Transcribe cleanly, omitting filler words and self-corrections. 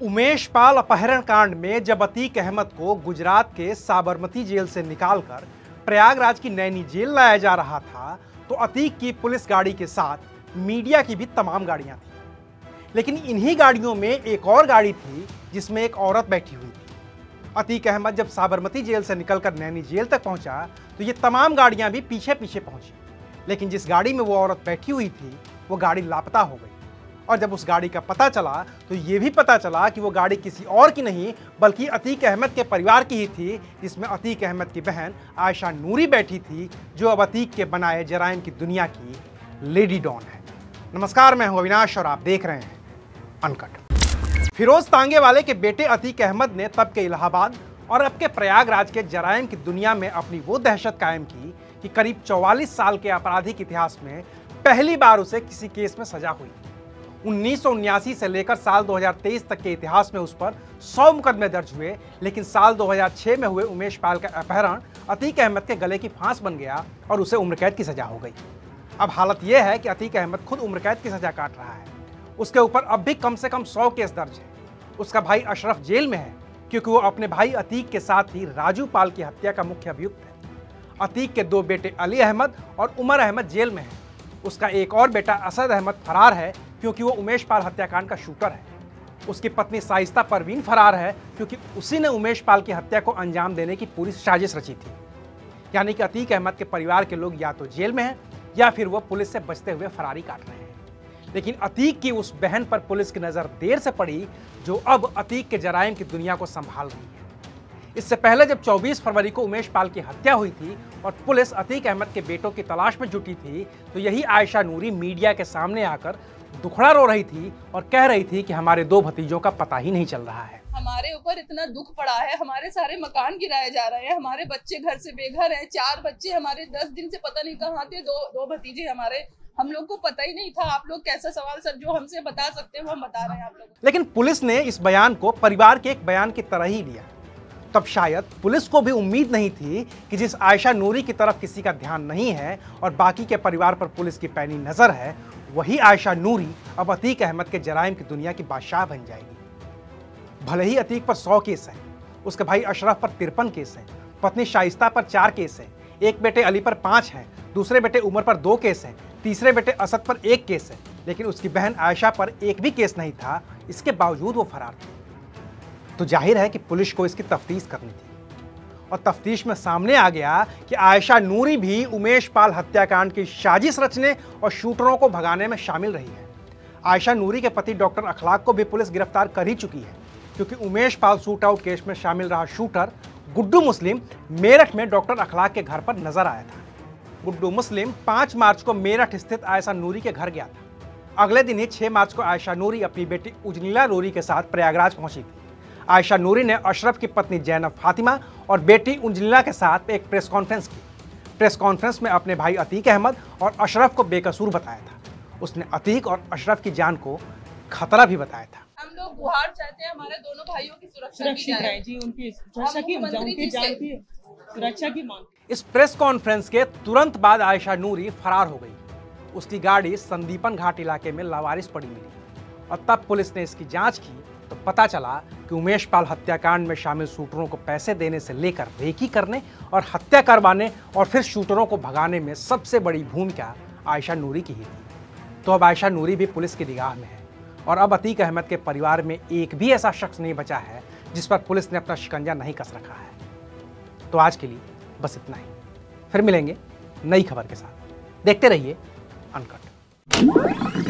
उमेश पाल अपहरण कांड में जब अतीक अहमद को गुजरात के साबरमती जेल से निकालकर प्रयागराज की नैनी जेल लाया जा रहा था, तो अतीक की पुलिस गाड़ी के साथ मीडिया की भी तमाम गाड़ियां थी। लेकिन इन्हीं गाड़ियों में एक और गाड़ी थी जिसमें एक औरत बैठी हुई थी। अतीक अहमद जब साबरमती जेल से निकलकर नैनी जेल तक पहुंचा तो ये तमाम गाड़ियां भी पीछे पीछे पहुंची, लेकिन जिस गाड़ी में वो औरत बैठी हुई थी वो गाड़ी लापता हो गई। और जब उस गाड़ी का पता चला तो ये भी पता चला कि वो गाड़ी किसी और की नहीं बल्कि अतीक अहमद के परिवार की ही थी, जिसमें अतीक अहमद की बहन आयशा नूरी बैठी थी, जो अब अतीक के बनाए जराइम की दुनिया की लेडी डॉन है। नमस्कार, मैं हूं अविनाश और आप देख रहे हैं अनकट। फिरोज तांगेवाले के बेटे अतीक अहमद ने तब के इलाहाबाद और अब के प्रयागराज के जराइम की दुनिया में अपनी वो दहशत कायम की कि करीब 44 साल के आपराधिक इतिहास में पहली बार उसे किसी केस में सजा हुई। 1979 से लेकर साल 2023 तक के इतिहास में उस पर 100 मुकदमे दर्ज हुए, लेकिन साल 2006 में हुए उमेश पाल का अपहरण अतीक अहमद के गले की फांस बन गया और उसे उम्र कैद की सजा हो गई। अब हालत यह है कि अतीक अहमद खुद उम्र कैद की सजा काट रहा है। उसके ऊपर अब भी कम से कम 100 केस दर्ज है। उसका भाई अशरफ जेल में है क्योंकि वो अपने भाई अतीक के साथ ही राजू पाल की हत्या का मुख्य अभियुक्त है। अतीक के 2 बेटे अली अहमद और उमर अहमद जेल में हैं। उसका एक और बेटा असद अहमद फरार है क्योंकि वो उमेश पाल हत्याकांड का शूटर है। उसकी पत्नी साइस्ता परवीन फरार है क्योंकि उसी ने उमेश पाल की हत्या को अंजाम देने की पूरी साजिश रची थी। यानी कि अतीक अहमद के परिवार के लोग या तो जेल में हैं या फिर वो पुलिस से बचते हुए फरारी काट रहे हैं। लेकिन अतीक की उस बहन पर पुलिस की नजर देर से पड़ी, जो अब अतीक के जराइम की दुनिया को संभाल रही है। इससे पहले जब 24 फरवरी को उमेश पाल की हत्या हुई थी और पुलिस अतीक अहमद के बेटों की तलाश में जुटी थी, तो यही आयशा नूरी मीडिया के सामने आकर दुखड़ा रो रही थी और कह रही थी कि हमारे 2 भतीजों का पता ही नहीं चल रहा है। हमारे ऊपर इतना दुख पड़ा है, हमारे सारे मकान गिराए जा रहे हैं, हमारे बच्चे घर से बेघर हैं। 4 बच्चे हमारे 10 दिन से पता नहीं कहाँ थे, दो भतीजे हमारे, हम लोग को पता ही नहीं था। आप लोग कैसा सवाल सर जो हमसे बता सकते हैं वो हम बता रहे हैं आप लोग। लेकिन पुलिस ने इस बयान को परिवार के एक बयान की तरह ही लिया। तब शायद पुलिस को भी उम्मीद नहीं थी कि जिस आयशा नूरी की तरफ किसी का ध्यान नहीं है और बाकी के परिवार पर पुलिस की पैनी नजर है, वही आयशा नूरी अब अतीक अहमद के जराइम की दुनिया की बादशाह बन जाएगी। भले ही अतीक पर 100 केस हैं, उसके भाई अशरफ पर 53 केस हैं, पत्नी शाइस्ता पर 4 केस हैं, एक बेटे अली पर 5 हैं, दूसरे बेटे उमर पर 2 केस हैं, तीसरे बेटे असद पर 1 केस है, लेकिन उसकी बहन आयशा पर एक भी केस नहीं था। इसके बावजूद वो फरार थी। तो जाहिर है कि पुलिस को इसकी तफ्तीश करनी थी और तफ्तीश में सामने आ गया कि आयशा नूरी भी उमेश पाल हत्याकांड की साजिश रचने और शूटरों को भगाने में शामिल रही है। आयशा नूरी के पति डॉक्टर अखलाक को भी पुलिस गिरफ्तार कर ही चुकी है, क्योंकि Umesh Pal shoot out case में शामिल रहा शूटर गुड्डू मुस्लिम मेरठ में डॉक्टर अखलाक के घर पर नजर आया था। गुड्डू मुस्लिम 5 मार्च को मेरठ स्थित आयशा नूरी के घर गया था। अगले दिन ही 6 मार्च को आयशा नूरी अपनी बेटी उजनीला नूरी के साथ प्रयागराज पहुंची थी। आयशा नूरी ने अशरफ की पत्नी जैनब फातिमा और बेटी उजनीला के साथ एक प्रेस कॉन्फ्रेंस की। प्रेस कॉन्फ्रेंस में अपने भाई अतीक अहमद और अशरफ को बेकसूर बताया था। उसने अतीक और अशरफ की जान को खतरा भी बताया था। हम लोग गुहार चाहते हैं हमारे दोनों भाइयों की सुरक्षा की जाए जी, उनकी सुरक्षा की मांग। इस प्रेस कॉन्फ्रेंस के तुरंत बाद आयशा नूरी फरार हो गई। उसकी गाड़ी संदीपन घाट इलाके में लावारिस पड़ी मिली और तब पुलिस ने इसकी जांच की तो पता चला कि उमेश पाल हत्याकांड में शामिल शूटरों को पैसे देने से लेकर रेकी करने और हत्या करवाने और फिर शूटरों को भगाने में सबसे बड़ी भूमिका आयशा नूरी की ही थी। तो अब आयशा नूरी भी पुलिस की निगाह में है और अब अतीक अहमद के परिवार में एक भी ऐसा शख्स नहीं बचा है जिस पर पुलिस ने अपना शिकंजा नहीं कस रखा है। तो आज के लिए बस इतना ही, फिर मिलेंगे नई खबर के साथ। देखते रहिए अनकट।